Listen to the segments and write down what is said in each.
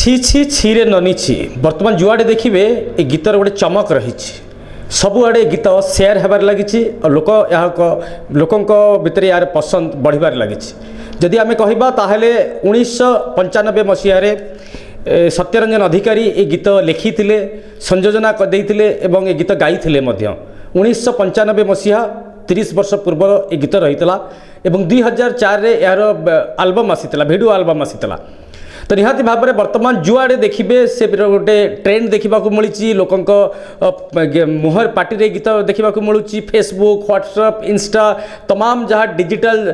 छि छि छिरे ननी छि बर्तमान जुआड़े देखिए ए गीतर गोटे चमक रही सबुआड़े गीत सेयार होबार लगी और लोक भितर यार पसंद बढ़िबार लगी जदि आम कहबा ताहले 1995 मसीह सत्यरंजन अधिकारी ए गीत लिखिथिले संयोजना करदेइथिले एवं ए गीत गाइथिले मध्य 1995 मसीहा 30 वर्ष पूर्व ए गीत रहीतला एवं 2004 रे यार आल्बम आसीतला वीडियो आल्बम आसीतला तो निहाती भाव में बर्तमान जुआड़े देखिए से गोटे ट्रेंड देखा मिली लोक मुहर पार्टी रे गीत देखा मिलूँ फेसबुक व्हाट्सएप इंस्टा तमाम जहाँ डिजिटल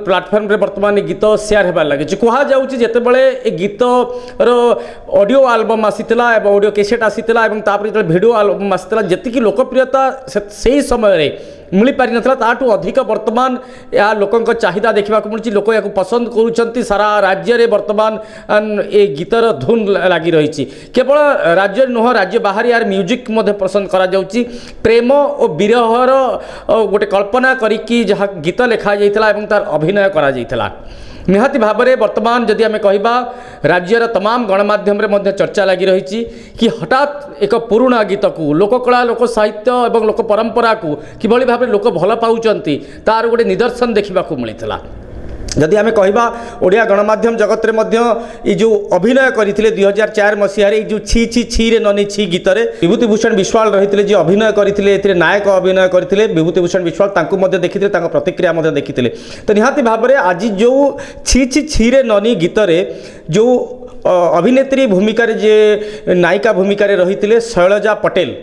प्लाटफर्म रे बर्तमान गीत सेयार होबार लगे कहुचे जितेबाला ए गीतर ऑडियो आल्बम आसीला ऑडियो कैसेट आसीला जो वीडियो आल्बम आसीला जी लोकप्रियता से समय मिल पारि नथला ताठू अधिक वर्तमान या लोकंक चाहिदा देखा मिली लोक या पसंद करुँच सारा राज्य में वर्तमान ए गीतर धुन लगी रही केवल राज्य नुह राज्य बाहर यार म्यूजिक पसंद करा जाउची प्रेम और विरहर गोटे कल्पना करिकी जहाँ गीत लिखा जाइतला एवं तार अभिनय करा जाइतला निहाती भाव में वर्तमान जदि आम कहबा राज्यर तमाम गणमाध्यम रे चर्चा लगी रही कि हठात एक पुराणा गीत को लोककला लोक साहित्य और लोक परंपरा को किभली भाव लोक भल पाउचंती तार गोटे निदर्शन देखा मिलता जदि आम कहबा ओडिया गणमाध्यम जगत में जो अभिनय करते 2004 मसीह जो छि छि छिरे ननी छि गीत विभूतिभूषण विश्वाल रही जो अभिनय करते नायक अभिनय करते विभूतिभूषण विश्वाल देखी प्रतिक्रिया देखी तो निहाती भाव में आज जो छि छि छिरे ननी गीत जो अभिनेत्री भूमिका जे नायिका भूमिका रही शैलजा पटेल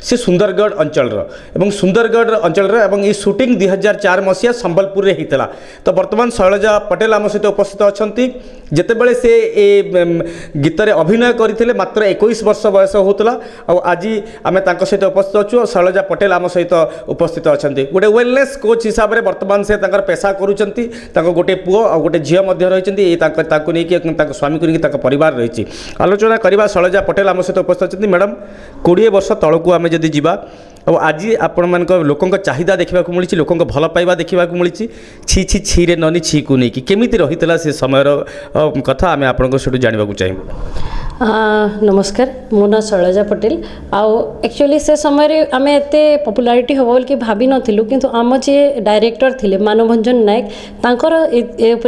से सुंदरगढ़ अंचल सुंदरगढ़ अंचल ये शूटिंग 2004 मसीहा संबलपुर रे होता तो वर्तमान शैलजा पटेल आम सहित उपस्थित अच्छा जितेबाला से गीत अभिनय करते मात्र 21 वर्ष बयस होता आज आम सहित उपस्थित अच्छु शैलजा पटेल आम सहित उपस्थित अच्छा गोटे वेलनेस कोच हिसाब से वर्तमान से पेशा करुँच गोटे पुओ और गोटे झील रही स्वामी को लेकिन परिवार रही आलोचना करवा शैलजा पटेल आम सहित उपस्थित अच्छा मैडम 20 वर्ष तलू आम जदि जीवा और आज आपण मान लोकों चाहिदा देखा मिली लोकों भल पाइबा देखा मिली छि छि छिरे ननी छि को लेकिन केमिति रही से समय कथा आम आपण जानवा चाहिए। नमस्कार मो ना शैलजा पटेल आउ एक्चुअली से समय आम एत पपुलारिटी हम बोल भावी नथिलु किंतु आम जे डायरेक्टर थिले मानवभंजन नायक तांकर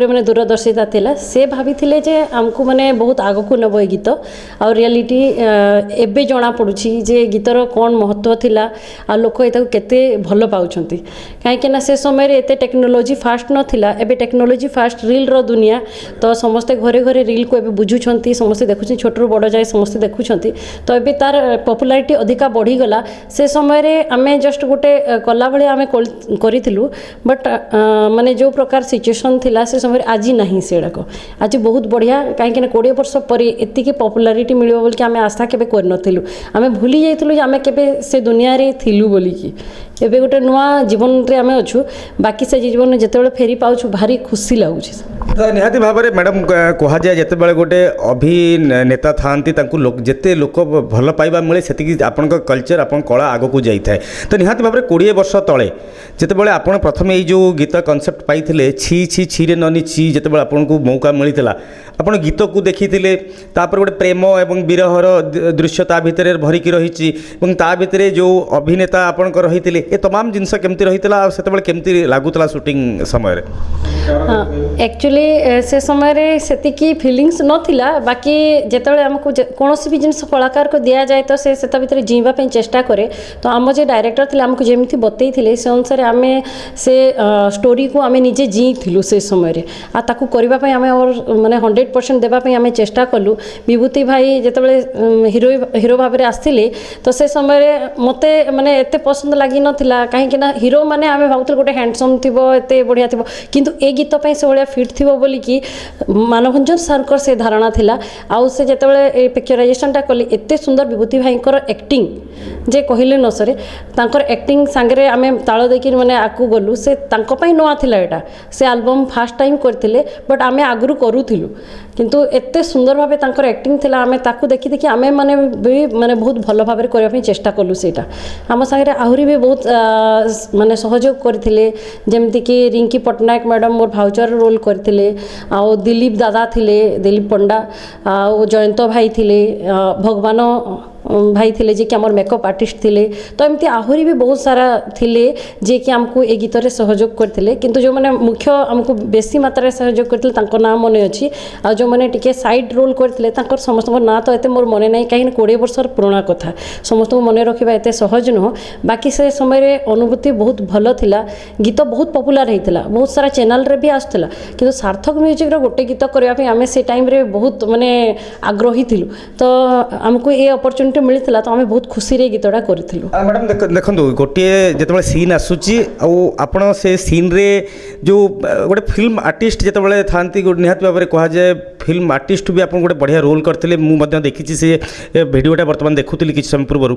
माने दूरदर्शिता थिला से भाभी थिले जे आमको माने बहुत आगो को नबो गीत और रियलिटी एबे जना पड़ुछि जे गीतर कोन महत्व थिला आ लोक एता केते भल पाउछंती काहे ना से समय एते टेक्नोलोजी फास्ट नथिला एबे टेक्नोलोजी फास्ट रील रो दुनिया तो समस्ते घरे घरे रील को एबे बुझुछंती समस्ते देखुछी छोट बड़ जाए समस्ते देखुंत तो ये तार पपुलारिटी अधिका बढ़ीगला से समय आम जस्ट गोटे कला भाई आम करूँ बट माने जो प्रकार सिचुएसन थिला से समय आज ना सेड़ाक आज बहुत बढ़िया कहीं 20 वर्ष पर एतिकी पपुलारिटी मिल बोल आम आशा केबे करनथिलु आम भूली जाइथिलु आम केबे से दुनिया रे थिलु बोलिकी एबे गोटे नुआ जीवन रे आम अच्छु बाकी से जीवन जिते फेरी पाउछु भारी खुशी लगुच निहाती भाव में मैडम कह जाए जिते गोटे अभिनेता था जिते लोक भल पाइबा मिले से आपण कल्चर आप कला आग को जाए तो निहाती भाव में 20 वर्ष तले जिते आप प्रथम ये जो गीत कनसेप्ट पाई छि छि छिरे ननी छि जिते आपन को मौका मिलता आपण गीत को देखी गोटे प्रेम और विरहर दृश्य ता भितर भरिकी रही भितर जो अभिनेता आपण रही ये तमाम जिनस केमती रही से केमती लगुला शूटिंग समय एक्चुअली से समय से फिलिंग्स नथिला बाकी जितेबाला आमको कौन भी जिनस कलाकार को दि जाए तो से भीतर जीवाई चेष्टा करे तो आम जो डायरेक्टर थे आमको जमी बतई से अनुसार आम से स्टोरी को आम निजे जीलु से समय आताकू करने आम माने 100% देवाई आम चेष्टा कलु विभूति भाई जितेबाला हिरो भाव में आसते तो से समय मत माने एत पसंद लगी नाला कहीं हिरो मैंने आम भावुल गोटे हैंडसम थी एत बढ़िया थी किंतु ए गीत से भाया फिट थी बोलिकी मानवभंजन सार से धारणा थिला आउ से जिते पिक्चराइजेसनटा कली एत सुंदर विभूति भाई एक्टिंग जे कहले न सरे तांकर एक्टिंग सांगे आम ताल देकी माने आकू गलु से नुआ थिला एटा से एल्बम फास्ट टाइम करथिले बट आम आगु करूथिलु किंतु एते सुंदर भावे तांकर एक्टिंग थिला आम देखी देखी आम माने भी माने बहुत भल भाव करने चेष्टा कलु सेटा आम सांगे आहुरी भी बहुत ମାନେ ସହଯୋଗ କରିଥିଲେ ଯେମିତିକି ରିଙ୍କି ପଟ୍ଟନାୟକ ମ୍ୟାଡ଼ାମ୍ ମୋର ଭାଉଜର ରୋଲ୍ କରିଥିଲେ ଆଉ ଦିଲ୍ଲୀପ ଦାଦା ଥିଲେ ଦିଲ୍ଲୀପ ପଣ୍ଡା ଆଉ ଜୟନ୍ତ ଭାଇ ଥିଲେ ଭଗବାନ ଭାଇ ଥିଲେ ଯିଏକି ଆମର ମେକଅପ୍ ଆର୍ଟିଷ୍ଟ ଥିଲେ ତ ଏମିତି ଆହୁରି ବି ବହୁତ ସାରା ଥିଲେ ଯିଏକି ଆମକୁ ଏ ଗୀତରେ ସହଯୋଗ କରିଥିଲେ କିନ୍ତୁ ଯେଉଁମାନେ ମୁଖ୍ୟ ଆମକୁ ବେଶୀ ମାତ୍ରାରେ ସହଯୋଗ କରିଥିଲେ ତାଙ୍କ ନାଁ ମନେ ଅଛି ଆଉ ଯେଉଁମାନେ ଟିକେ ସାଇଡ୍ ରୋଲ୍ କରିଥିଲେ ତାଙ୍କର ସମସ୍ତଙ୍କ ନାଁ ତ ଏତେ ମୋର ମନେ ନାହିଁ କାହିଁକିନା 20 ବର୍ଷର ପୁରୁଣା କଥା ସମସ୍ତଙ୍କୁ ମନେ ରଖିବା ଏତେ ସହଜ ନୁହଁ ବାକି ସେ ସମୟରେ ଅନୁଭୂତି ବହୁତ ଭଲ ଥିଲା ଗୀତ ବହୁତ ପପୁଲାର ହେଇଥିଲା ବହୁତ ସାରା ଚ୍ୟାନେଲ୍ରେ ବି ଆସୁଥିଲା କିନ୍ତୁ ସାର୍ଥକ ମ୍ୟୁଜିକ୍ର ଗୋଟେ ଗୀତ କରିବା ପାଇଁ ଆମେ ସେ ଟାଇମ୍ରେ ବହୁତ ମାନେ ଆଗ୍ରହୀ ଥିଲୁ ତ ଆମକୁ ଏ ଅପରଚ୍ୟୁନିଟି ମିଳିଥିଲା ତ ଆମେ ବହୁତ ଖୁସିରେ ଗୀତଟା କରିଥିଲୁ ମ୍ୟାଡ଼ାମ୍ ଦେଖନ୍ତୁ ଗୋଟିଏ ଯେତେବେଳେ ସିନ୍ ଆସୁଛି ଆଉ ଆପଣ ସେ ସିନ୍ରେ ଯେଉଁ ଗୋଟେ ଫିଲ୍ମ ଆର୍ଟିଷ୍ଟ ଯେତେବେଳେ ଥାନ୍ତି ନିହାତି ଭାବରେ କୁହାଯାଏ ଫିଲ୍ମ ଆର୍ଟିଷ୍ଟ ବି ଆପଣ ଗୋଟେ ବଢ଼ିଆ ରୋଲ୍ କରିଥିଲେ ମୁଁ ମଧ୍ୟ ଦେଖିଛି ସେ ଭିଡ଼ିଓଟା ବର୍ତ୍ତମାନ ଦେଖୁଥିଲି କିଛି ସମୟ ପୂର୍ବରୁ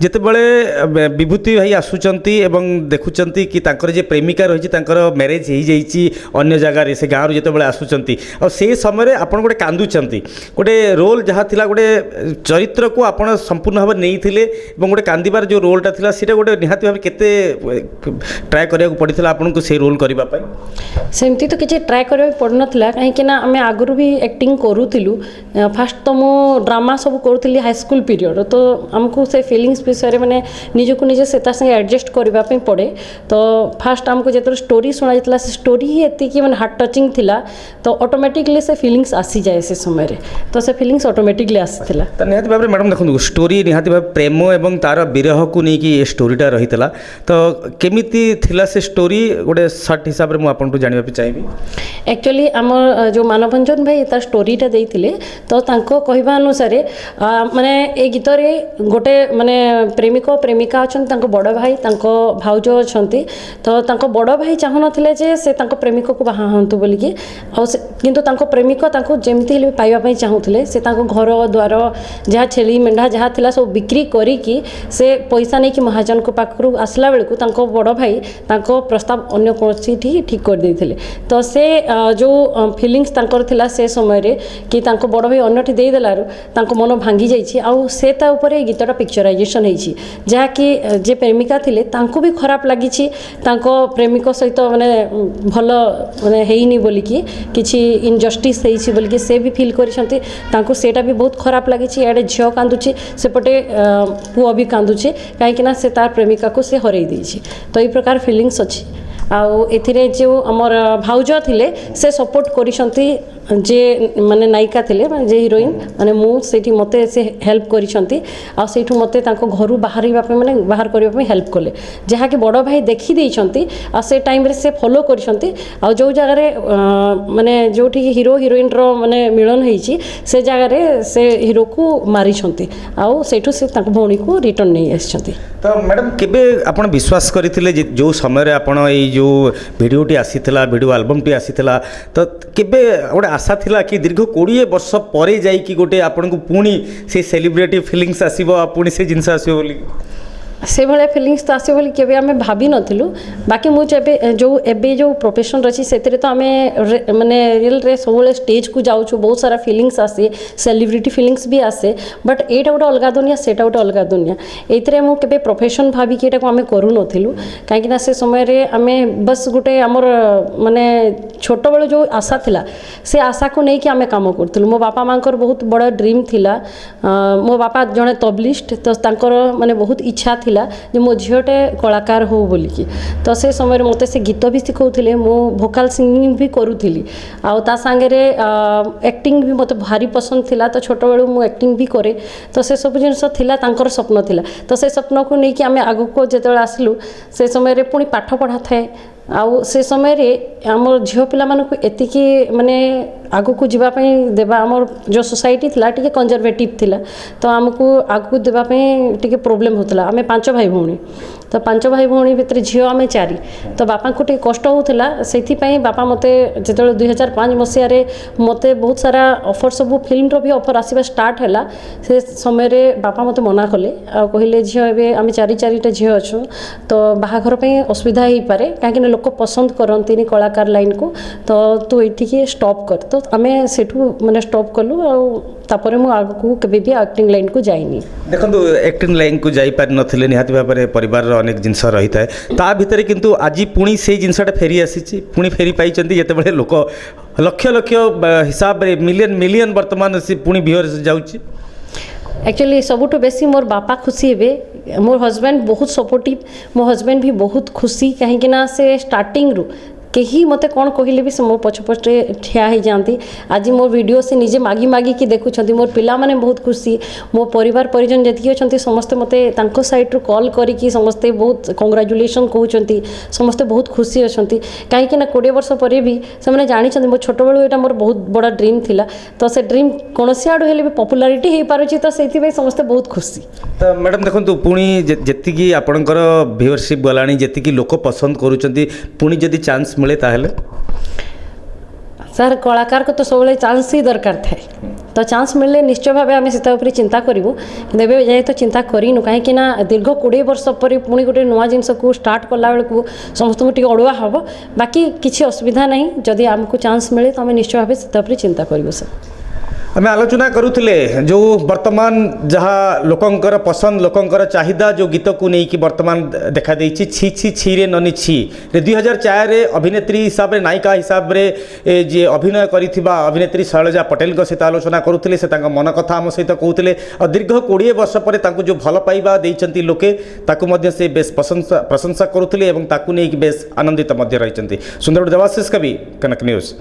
ଯେତେବେଳେ ବିଭୂତି ଭାଇ ଆସୁଛନ୍ତି ଏବଂ ଦେଖୁଛନ୍ତି କି ତାଙ୍କର ଯେ ପ୍ରେମିକା ରହିଛି ତାଙ୍କର ମ୍ୟାରେଜ୍ ହେଇଯାଇଛି ଅନ୍ୟ ଜାଗାରେ ସେ ଗାଁରୁ ଯେତେବେଳେ ଆସୁଛନ୍ତି ଆଉ ସେ ସମୟରେ ଆପଣ ଗୋଟେ କାନ୍ଦୁଛନ୍ତି ଗୋଟେ ରୋଲ୍ ଯାହା ଥିଲା ଗୋଟେ ଚରିତ୍ରକୁ ଆପଣ ସମ୍ପୂର୍ଣ୍ଣ ଭାବରେ ନେଇଥିଲେ ଏବଂ ଗୋଟେ କାନ୍ଦିବାର ଯେଉଁ ରୋଲ୍ଟା ଥିଲା ସେଇଟା ଗୋଟେ ନିହାତି ଭାବରେ କେତେ ଟ୍ରାଏ କରିବାକୁ ପଡ଼ିଥିଲା ଆପଣଙ୍କୁ ସେ ରୋଲ୍ କରିବା ପାଇଁ ସେମିତି ତ କିଛି ଟ୍ରାଏ କରିବାକୁ ପଡ଼ିନଥିଲା କାହିଁକିନା ଆମେ ଆଗରୁ ବି ଆକ୍ଟିଂ କରୁଥିଲୁ ଫାଷ୍ଟ ତ ମୁଁ ଡ୍ରାମା ସବୁ କରୁଥିଲି ହାଇସ୍କୁଲ ପିରିୟଡ଼ ତ ଆମକୁ ସେ ଫିଲିଙ୍ଗସ୍ ବିଷୟରେ ମାନେ ନିଜକୁ ନିଜେ ସେ ତା ସାଙ୍ଗେ ଆଡ଼ଜଷ୍ଟ କରିବା ପାଇଁ ପଡ଼େ ତ ଫାଷ୍ଟ ଆମକୁ ଯେତେବେଳେ ଷ୍ଟୋରି ଶୁଣାଯାଇଥିଲା ସେ ଷ୍ଟୋରି ହିଁ ଏତିକି ମାନେ ହାର୍ଟ ଟଚିଂ ଥିଲା ତ ଅଟୋମେଟିକଲି ସେ ଫିଲିଙ୍ଗସ୍ ଆସିଯାଏ ସେ ସମୟରେ ତ ସେ ଫିଲିଙ୍ଗସ୍ ଅଟୋମେଟିକଲି ଆସିଥିଲା ତ ନିହାତି ଭାବରେ ମ୍ୟାଡ଼ାମ୍ ଦେଖନ୍ତୁ ଷ୍ଟୋରି ନିହାତି ଭାବେ ପ୍ରେମ ଏବଂ ତାର ବିରହକୁ ନେଇକି ଏ ଷ୍ଟୋରିଟା ରହିଥିଲା ତ କେମିତି ଥିଲା ସେ ଷ୍ଟୋରି ଗୋଟେ ସର୍ଟ ହିସାବରେ ମୁଁ ଆପଣଙ୍କୁ ଜାଣିବା ପାଇଁ ଚାହିଁବି एक्चुअली आम जो मानवरंजन भाई तार स्टोरीटा देइथिले तो तांको कहवा अनुसारे माने ए गीत रे गोटे माने प्रेमिक प्रेमिका अछन तांको बड़ भाई तांको भाउज अछंती तो तांको बड़ भाई चाहु नथिले जे से तांको प्रेमिक को बाहा हंतु बोली कि आ किंतु तांको प्रेमिक तांको जेमती हेले पाइबा पई चाहुथिले से तांको घर द्वार जहाँ छेली मेंढा जहाँ थिला सब बिक्री करी कि से पैसा नहीं कि महाजन को पाखरु आसला बेलकु तांको बड़ भाई तांको प्रस्ताव अन्य कोनसी ठीक कर देथिले तो से जो फिलिंग्स तांकर थिला से समय रे कि तांको बड़ भाई अन्यठी दे देलारु तांको मन भांगी जाइछि आउ से ता ऊपर गीतटा पिक्चराइजेशन होइछि जहा कि जे प्रेमिका थिले तांको भी खराब लागिछि तांको प्रेमिक सहित माने भल माने हेइनी बोली कि किछि इनजस्टिस हेइछि बोली कि से भी फील करिसंती तांको सेटा भी बहुत खराब लागिछि एडे झियो कांदुछि सेपटे पुओ भी कांदुछि काहे कि ना से तार प्रेमिका को से हरई देछि तो ई प्रकार फीलिंग्स अछि आउ एथिरे जो हमर भाउज थिले से सपोर्ट करिसंती जे माने नायिका थिले जे हिरोइन माने मु सेठी मते से हेल्प करिसंती आ सेठु मते तांको घरु बाहरिबा पे माने बाहर करिबा पे हेल्प कले जहा कि बड़ भाई देखि देइसंती आ से टाइम रे से फॉलो करिसंती आ जो जगह रे माने जोठी हीरो हिरोइन रो माने मिलन हेइची से जगह रे से हीरो को मारिसंती आ सेठु से तांको भौणी को रिटर्न नै आछंती तो मैडम केबे आपण विश्वास करथिले जो समय रे आपण ए जो भिडियोटी आसीथिला भिडियो एल्बमटी आसीथिला तो केबे गोटे आशा थिला कि दीर्घ 20 वर्ष परे जाई कि गोटे आपण को पुणी से सेलिब्रिटी फीलिंग्स आसीबो पुणी से जिंस आसीबो बोली से भाया फिलिंग्स तो आसे बोली केबे आमे भाभी नथिलु बाकी मु एबे जो प्रोफेशन रची सेतरे तो आमे माने रियल रे सबले स्टेज को जाउछु बहुत सारा फिलिंग्स आसे सेलिब्रिटी फिलिंग्स भी आसे बट एटा गोटे अलग दुनिया सेटा गोटे अलग दुनिया एथरे मु केबे प्रोफेशन भाभी कि एटा को आमे करू नथिलु काहे कि ना से समय रे आमे बस गोटे हमर माने छोट बेले जो आशा थिला से आशा को नै कि आमे काम करथिलु मो बापा मांकर बहुत बड़ा ड्रीम थिला मो बापा जने तबलिस्ट तो तांकर माने बहुत इच्छा थिला जे मो झियोटे कलाकार हो बोली कि तो से समय मते से गीत भी सिखौथिले मो भोकाल सिंगिंग भी करूथिली आ ता संगे रे एक्टिंग भी मते भारी पसंद थिला तो छोट बेलु मो एक्टिंग भी करे तो से सब जिनस थिला तांकर स्वप्न थिला तो से स्वप्न को नै कि आमे आगु को जेतेला आसलु से समय रे पुनी पाठ पढ़ा थाए आउ से समय रे हमर झियो पिला मानको एतिकी माने आगु को जीवा पई देबा हमर जो सोसाइटी थिला टिके कंजर्वेटिव थिला तो हमको आगु देबा पई टिके प्रॉब्लम होतला हमें 5 भाई भौणी तो 5 भाई भौणी भितर झियो आमे 4 तो बापा को टिके कष्ट होतला सेथि पई बापा मते जेतेले 2005 मसिया रे मते बहुत सारा ऑफर सब फिल्म रो भी ऑफर आसीबा स्टार्ट हैला से समय रे बापा मते मना कले आ कहिले झियो एबे आमे 4 टा झियो अछु तो बाहाघर पई असुविधा ही पारे काहे कि लोक पसंद करंतीनी कलाकार लाइन को तो तू एठी के स्टॉप कर तो आमे सेठू माने स्टॉप कलु आ तापर मु आगु केबे भी एक्टिंग लाइन को जाइनी। देखो एक्टिंग लाइन को जाई पारि नथिले निहाती भाव में परिवार अनेक जिनस रही है ता भितर किंतु आज पुणी से जिनसटा फेरी आसी पुणी फेरी पाई जिते लोक लक्ष लक्ष हिसाब रे मिलियन मिलियन वर्तमान से पुणी व्यूअर्स जाउची। एक्चुअली सबुठु बेसी मोर बापा खुशी हे मोर हस्बैंड बहुत सपोर्टिव मो हस्बैंड भी बहुत खुशी कहीं से स्टार्टिंग रु कहीं मत कौन कहले भी से मो पछपटे ठिया हो जाती आज मो वीडियो से निजे मागी मागी कि देखुं मोर पिला माने बहुत खुशी मो परिवार परिजन जी अच्छा समस्ते मत साइड रू कॉल करके समस्ते बहुत कंग्राचुलेसन कहते समस्ते बहुत खुशी अच्छा कहीं 20 वर्ष पर भी से जानी मो छोट बेलू यहाँ मोर बहुत बड़ा ड्रीम थिला तो से ड्रीम कौन आड़ू हेले भी पॉपुलैरिटी हो पारुछि तो से समस्ते बहुत खुशी। तो मैडम देखो पुणी जी आपणकर व्यूअरशिप गलानी जी लोक पसंद करुँच पुणी जदि चांस मिले ताहले सर कलाकार को तो सब चांस ही दरकार थाए तो चांस मिलले निश्चय भाव आम से चिंता करूँ कि जाए तो चिंता करूँ कहीं दीर्घ 20 वर्ष पर पुणी गोटे नुआ जिनस को स्टार्ट कला बेलू समस्त टी अड़ुआ हम बाकी किसी असुविधा नहीं जदि आमको चांस मिले तो आम निश्चय भाव से चिंता करूँ सर। आम आलोचना करुले जो वर्तमान जहाँ लोकंकर पसंद लोकंकर चाहिदा जो गीत को लेकिन वर्तमान देखा देछि छी छी छी रे ननी छी रे 2004 रे अभिनेत्री हिसाब रे नायिका हिसाब रे जे अभिनय करिथिबा अभिनेत्री शैलजा पटेल को सहित आलोचना करुले से मन कथा आम सहित कहते दीर्घ 20 वर्ष पर जो भल पाइबा देइचंती लोके ताकू मध्य से बेस प्रशंसा करुले एवं ताकू नहीं बेस आनंदित मध्य रहिचंती। सुंदर देवाशीष कवि कनक न्यूज।